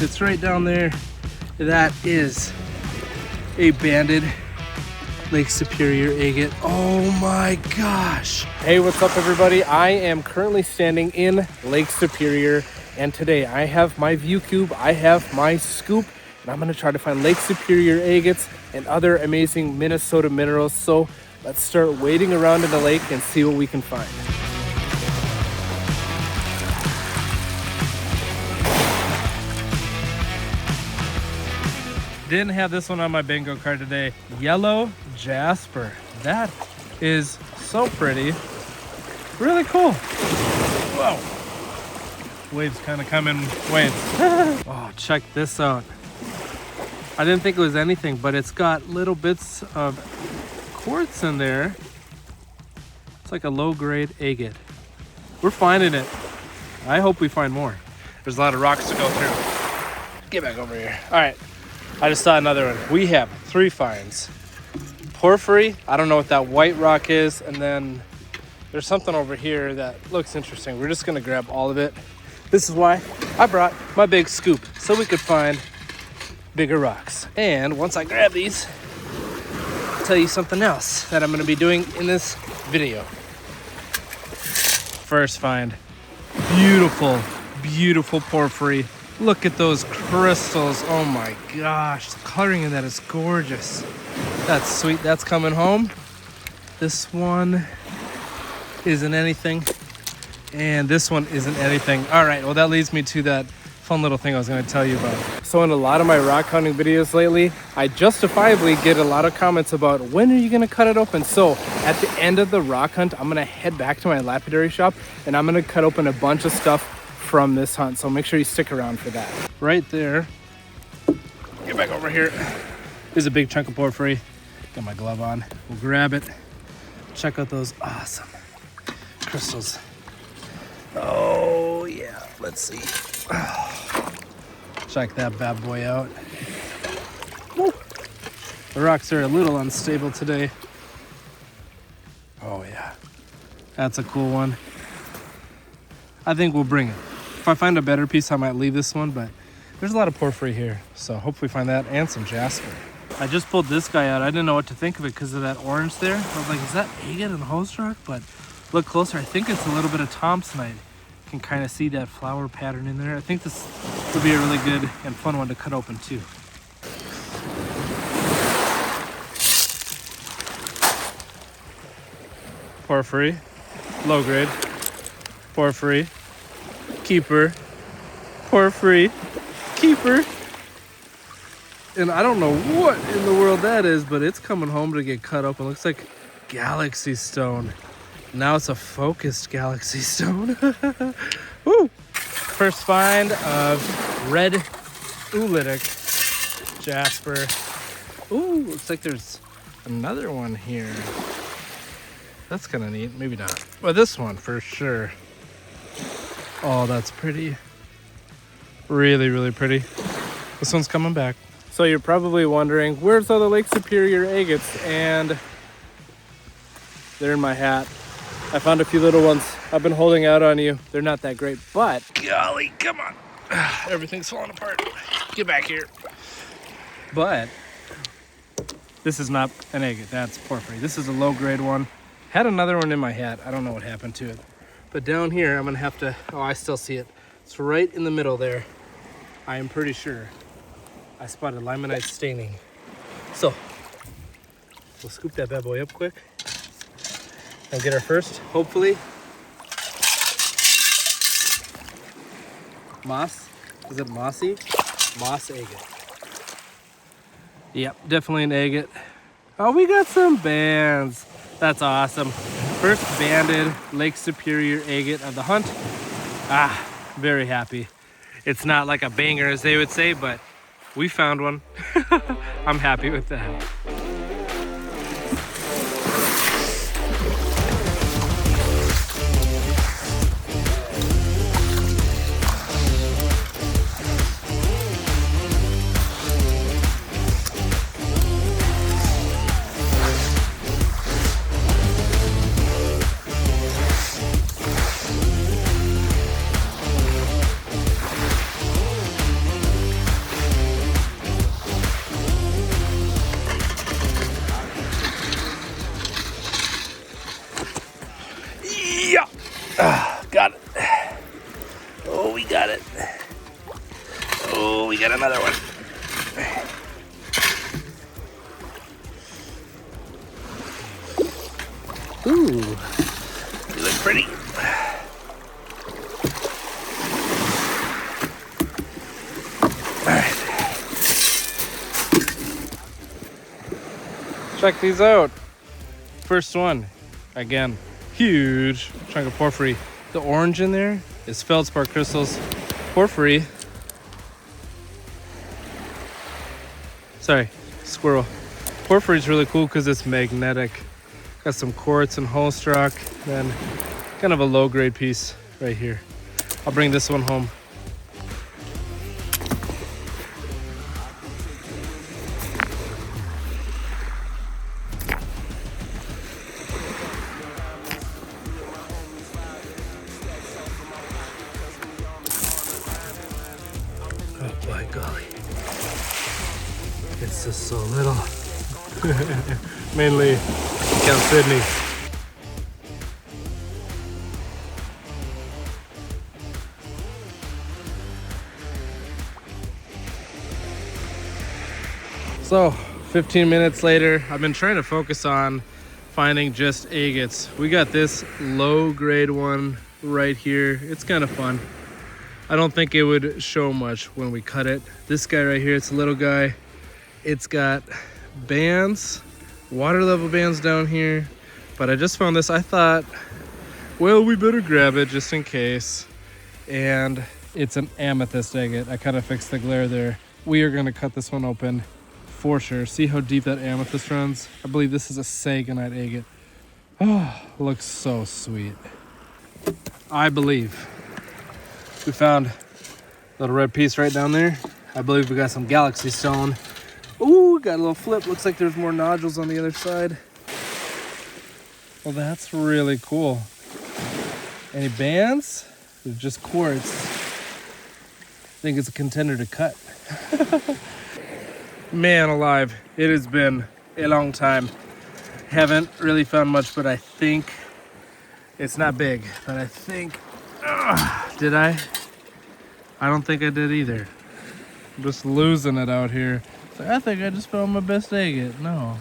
It's right down there. That is a banded Lake Superior agate. Oh my gosh. Hey, what's up everybody? I am currently standing in Lake Superior, and today I have my view cube, I have my scoop, and I'm gonna try to find Lake Superior agates and other amazing Minnesota minerals. So let's start wading around in the lake and see what we can find. Didn't have this one on my bingo card today. Yellow jasper. That is so pretty. Really cool. Whoa. Waves kind of come in waves. Oh, check this out. I didn't think it was anything, but it's got little bits of quartz in there. It's like a low-grade agate. We're finding it. I hope we find more. There's a lot of rocks to go through. Get back over here. All right. I just saw another one. We have 3 finds. Porphyry, I don't know what that white rock is, and then there's something over here that looks interesting. We're just gonna grab all of it. This is why I brought my big scoop, so we could find bigger rocks. And once I grab these, I'll tell you something else that I'm gonna be doing in this video. First find, beautiful, beautiful porphyry. Look at those crystals. Oh my gosh, the coloring in that is gorgeous. That's sweet. That's coming home. This one isn't anything, and this one isn't anything. All right, well that leads me to that fun little thing I was going to tell you about. So in a lot of my rock hunting videos lately, I justifiably get a lot of comments about when are you going to cut it open. So at the end of the rock hunt, I'm going to head back to my lapidary shop and I'm going to cut open a bunch of stuff from this hunt, so make sure you stick around for that. Right there, get back over here, there's a big chunk of porphyry. Got my glove on, we'll grab it. Check out those awesome crystals. Oh yeah, let's see. Check that bad boy out. Woo. The rocks are a little unstable today. Oh yeah, that's a cool one. I think we'll bring it. If I find a better piece, I might leave this one, but there's a lot of porphyry here, so hopefully find that and some jasper. I just pulled this guy out. I didn't know what to think of it because of that orange there. I was like, is that agate and host rock? But look closer, I think it's a little bit of thompsonite. You can kind of see that flower pattern in there. I think this would be a really good and fun one to cut open too. Porphyry, low grade, porphyry, keeper, porphyry, keeper. And I don't know what in the world that is, but it's coming home to get cut open. Looks like galaxy stone. Now it's a focused galaxy stone. Woo! First find of red oolitic jasper. Ooh, looks like there's another one here. That's kind of neat. Maybe not. But this one for sure. Oh, that's pretty. Really, really pretty. This one's coming back. So you're probably wondering, where's all the Lake Superior agates? And they're in my hat. I found a few little ones. I've been holding out on you. They're not that great, but golly, come on. Everything's falling apart. Get back here. But this is not an agate. That's porphyry. This is a low-grade one. Had another one in my hat. I don't know what happened to it. But down here, I'm gonna have to, oh, I still see it. It's right in the middle there. I am pretty sure I spotted limonite staining. So, we'll scoop that bad boy up quick and get our first, hopefully, moss. Is it mossy? Moss agate. Yep, definitely an agate. Oh, we got some bands. That's awesome. First banded Lake Superior agate of the hunt. Ah, very happy. It's not like a banger, as they would say, but we found one. I'm happy with that. got another one. Ooh, you look pretty. All right. Check these out. First one, again, huge chunk of porphyry. The orange in there is feldspar crystals. Porphyry. Sorry, squirrel. Porphyry is really cool because it's magnetic. Got some quartz and Holstrock, then kind of a low grade piece right here. I'll bring this one home. Oh by golly. It's just so little. Mainly Camp Sydney. So 15 minutes later, I've been trying to focus on finding just agates. We got this low grade one right here. It's kind of fun. I don't think it would show much when we cut it. This guy right here, it's a little guy. It's got bands, water level bands down here, but I just found this. I thought, well, we better grab it just in case. And it's an amethyst agate. I kind of fixed the glare there. We are gonna cut this one open for sure. See how deep that amethyst runs? I believe this is a sagonite agate. Oh, looks so sweet. I believe we found a little red piece right down there. I believe we got some galaxy stone. Ooh, got a little flip. Looks like there's more nodules on the other side. Well, that's really cool. Any bands? Or just quartz? I think it's a contender to cut. Man alive, it has been a long time. Haven't really found much, but I think it's not big. But I think, did I? I don't think I did either. I'm just losing it out here. I think I just found my best agate. No.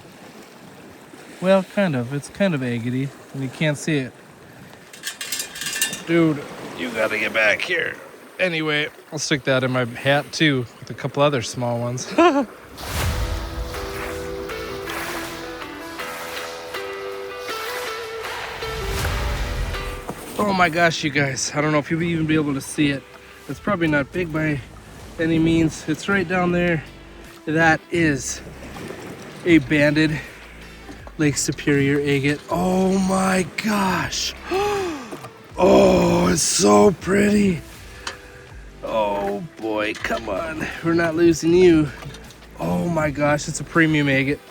Well, kind of. It's kind of agatey, and you can't see it. Dude, you gotta get back here. Anyway, I'll stick that in my hat too, with a couple other small ones. Oh my gosh, you guys. I don't know if you'll even be able to see it. It's probably not big by any means. It's right down there. That is a banded Lake Superior agate. Oh my gosh. Oh, it's so pretty. Oh boy, come on. We're not losing you. Oh my gosh, it's a premium agate.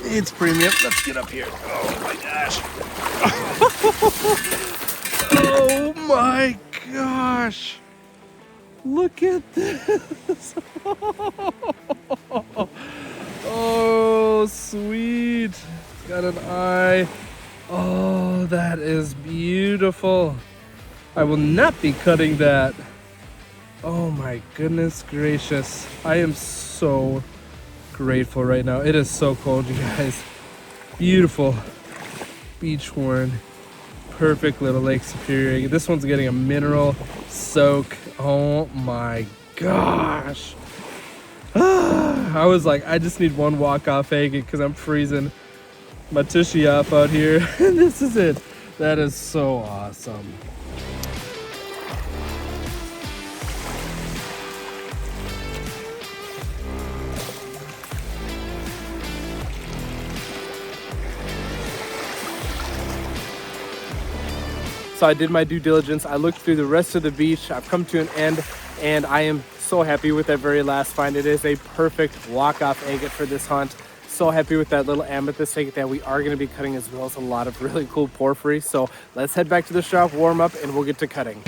It's premium. Let's get up here. Oh my gosh. Oh my gosh. Look at this. Oh, sweet. It's got an eye. Oh, that is beautiful. I will not be cutting that. Oh my goodness gracious. I am so grateful right now. It is so cold, you guys. Beautiful. Beach worn. Perfect little Lake Superior. This one's getting a mineral soak. Oh my gosh. I was like, I just need one walk-off agate because I'm freezing my tushy off out here. And this is it. That is so awesome. So I did my due diligence. I looked through the rest of the beach. I've come to an end, and I am so happy with that very last find. It is a perfect walk-off agate for this hunt. So happy with that little amethyst agate that we are going to be cutting, as well as a lot of really cool porphyry. So let's head back to the shop, warm up, and we'll get to cutting.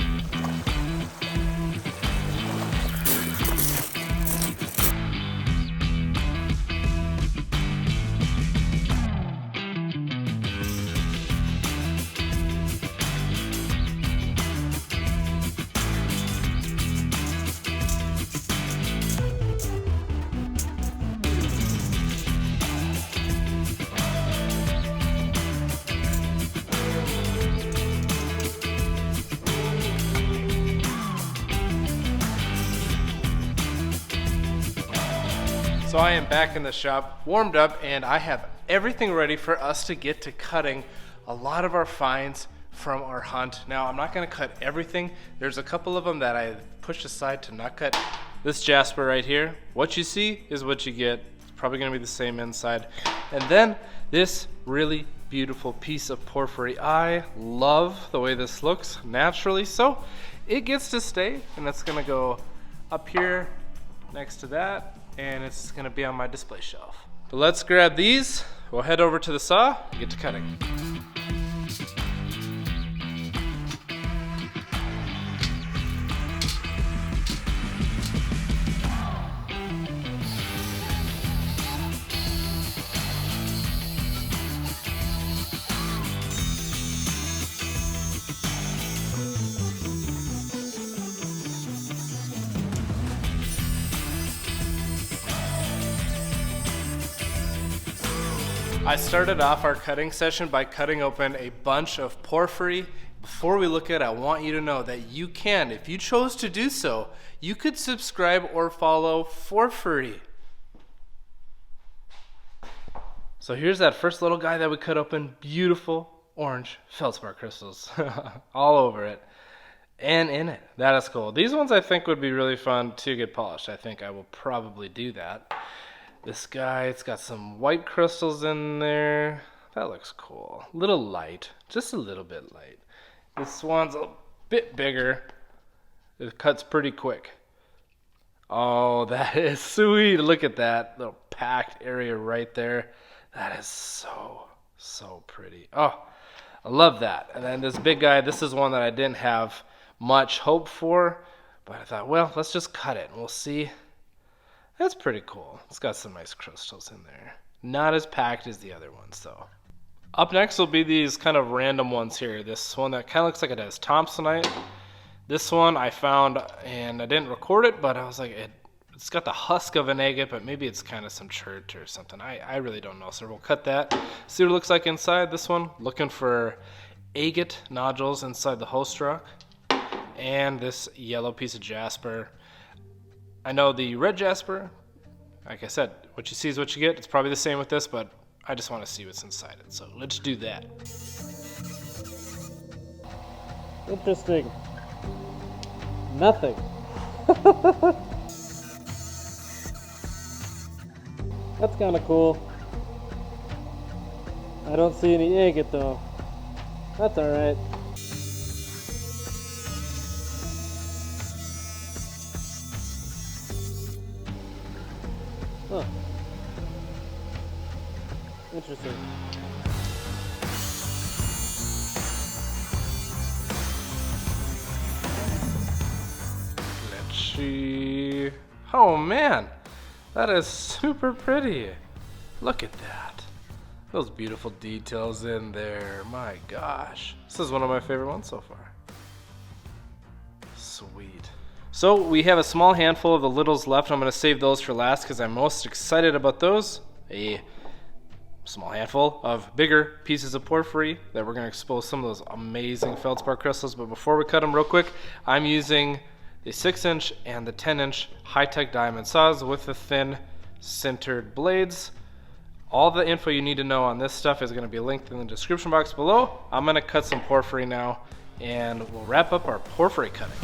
So I am back in the shop, warmed up, and I have everything ready for us to get to cutting a lot of our finds from our hunt. Now, I'm not gonna cut everything. There's a couple of them that I pushed aside to not cut. This jasper right here, what you see is what you get. It's probably gonna be the same inside. And then this really beautiful piece of porphyry. I love the way this looks naturally, so it gets to stay, and that's gonna go up here next to that, and it's gonna be on my display shelf. But let's grab these, we'll head over to the saw, and get to cutting. I started off our cutting session by cutting open a bunch of porphyry. Before we look at it, I want you to know that you can, if you chose to do so, you could subscribe or follow for free. So here's that first little guy that we cut open. Beautiful orange feldspar crystals all over it and in it. That is cool. These ones I think would be really fun to get polished. I think I will probably do that. This guy, it's got some white crystals in there. That looks cool. A little light, just a little bit light. This one's a bit bigger. It cuts pretty quick. Oh, that is sweet. Look at that little packed area right there. That is so, so pretty. Oh, I love that. And then this big guy, this is one that I didn't have much hope for, but I thought, well, let's just cut it and we'll see. That's pretty cool. It's got some nice crystals in there. Not as packed as the other ones, though. Up next will be these kind of random ones here. This one that kind of looks like it has Thompsonite. This one I found, and I didn't record it, but I was like, it's got the husk of an agate, but maybe it's kind of some chert or something. I really don't know, so we'll cut that. See what it looks like inside. This one, looking for agate nodules inside the host rock. And this yellow piece of jasper. I know the red jasper, like I said, what you see is what you get. It's probably the same with this, but I just want to see what's inside it. So let's do that. Interesting. Nothing. That's kind of cool. I don't see any agate though. That's alright. Huh. Interesting. Let's see. Oh man, that is super pretty. Look at that. Those beautiful details in there. My gosh. This is one of my favorite ones so far. Sweet. So we have a small handful of the littles left. I'm going to save those for last because I'm most excited about those. A small handful of bigger pieces of porphyry that we're going to expose some of those amazing feldspar crystals. But before we cut them real quick, I'm using the 6-inch and the 10-inch high-tech diamond saws with the thin sintered blades. All the info you need to know on this stuff is going to be linked in the description box below. I'm going to cut some porphyry now, and we'll wrap up our porphyry cutting.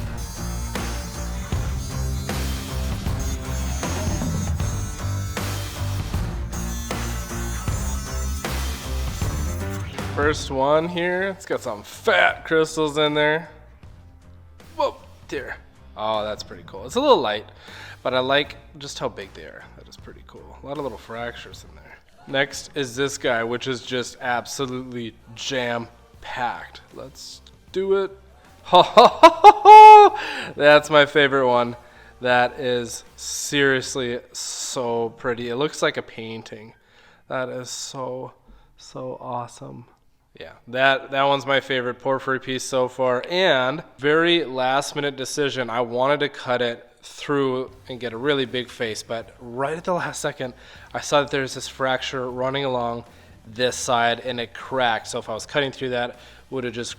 First one here, it's got some fat crystals in there. Whoa, there. Oh, that's pretty cool. It's a little light, but I like just how big they are. That is pretty cool. A lot of little fractures in there. Next is this guy, which is just absolutely jam-packed. Let's do it. That's my favorite one. That is seriously so pretty. It looks like a painting. That is so awesome. Yeah, that one's my favorite porphyry piece so far. And very last minute decision. I wanted to cut it through and get a really big face, but right at the last second, I saw that there's this fracture running along this side and it cracked. So if I was cutting through that, would have just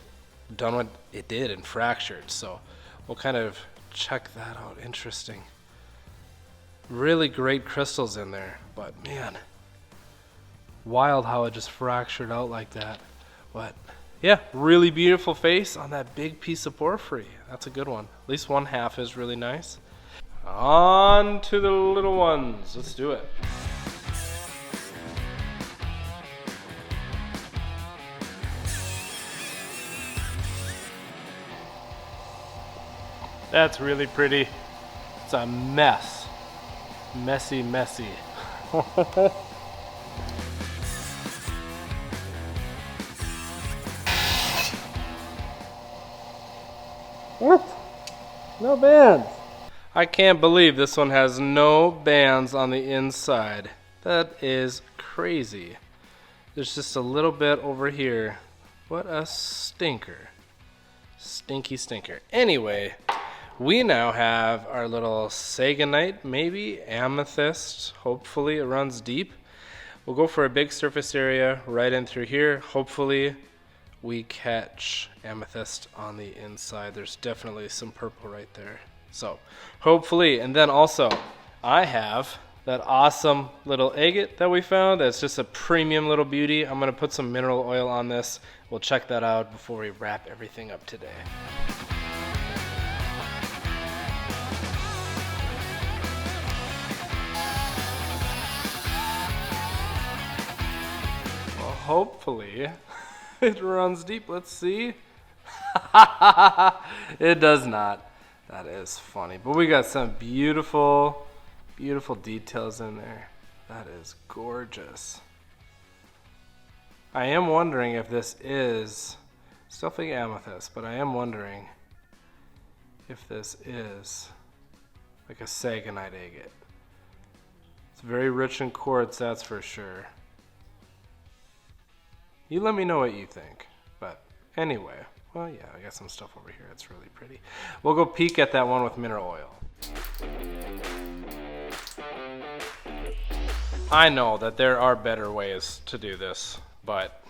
done what it did and fractured. So we'll kind of check that out. Interesting. Really great crystals in there, but man, wild how it just fractured out like that. But yeah, really beautiful face on that big piece of porphyry. That's a good one. At least one half is really nice. On to the little ones. Let's do it. That's really pretty. It's a mess. Messy, messy. What? No bands. I can't believe this one has no bands on the inside. That is crazy. There's just a little bit over here. What a stinker. Stinky stinker. Anyway, we now have our little sagonite, maybe amethyst. Hopefully it runs deep. We'll go for a big surface area right in through here. Hopefully we catch amethyst on the inside. There's definitely some purple right there. So hopefully, and then also I have that awesome little agate that we found. That's just a premium little beauty. I'm gonna put some mineral oil on this. We'll check that out before we wrap everything up today. Well, hopefully it runs deep. Let's see. It does not. That is funny. But we got some beautiful, beautiful details in there. That is gorgeous. I am wondering if this is, still think amethyst, but I am wondering if this is like a sagonite agate. It's very rich in quartz, that's for sure. You let me know what you think. But anyway, well, yeah, I got some stuff over here. It's really pretty. We'll go peek at that one with mineral oil. I know that there are better ways to do this, but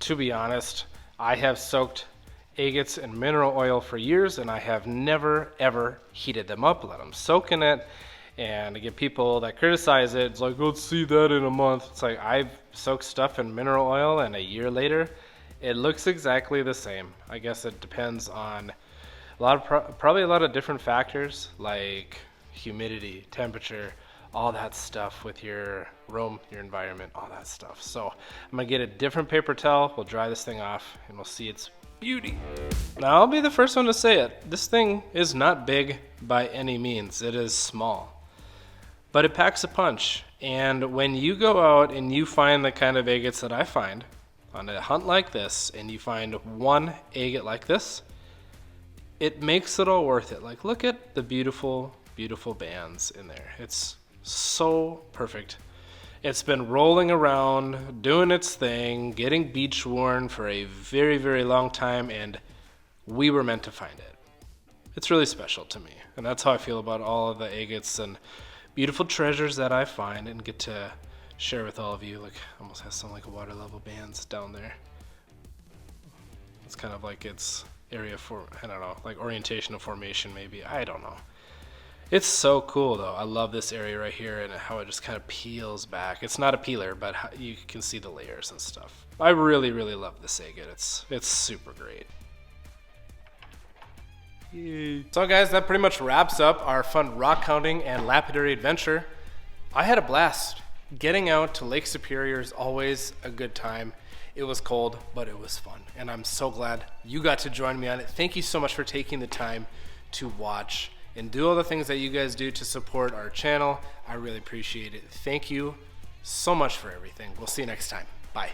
to be honest, I have soaked agates in mineral oil for years, and I have never, ever heated them up, let them soak in it. And to get people that criticize it, it's like, let's see that in a month. It's like, I've soaked stuff in mineral oil, and a year later, it looks exactly the same. I guess it depends on probably a lot of different factors, like humidity, temperature, all that stuff with your room, your environment, all that stuff. So I'm gonna get a different paper towel, we'll dry this thing off, and we'll see its beauty. Now I'll be the first one to say it. This thing is not big by any means. It is small. But it packs a punch. And when you go out and you find the kind of agates that I find on a hunt like this, and you find one agate like this, it makes it all worth it. Like, look at the beautiful, beautiful bands in there. It's so perfect. It's been rolling around, doing its thing, getting beach worn for a very, very long time, and we were meant to find it. It's really special to me, and that's how I feel about all of the agates and beautiful treasures that I find and get to share with all of you. Like, almost has some like water level bands down there. It's kind of like its area for, I don't know, like orientation of formation maybe. I don't know. It's so cool though. I love this area right here and how it just kind of peels back. It's not a peeler, but you can see the layers and stuff. I really, really love this agate. It's super great. Yay. So guys, that pretty much wraps up our fun rock hounding and lapidary adventure. I had a blast. Getting out to Lake Superior is always a good time. It was cold, but it was fun. And I'm so glad you got to join me on it. Thank you so much for taking the time to watch and do all the things that you guys do to support our channel. I really appreciate it. Thank you so much for everything. We'll see you next time. Bye.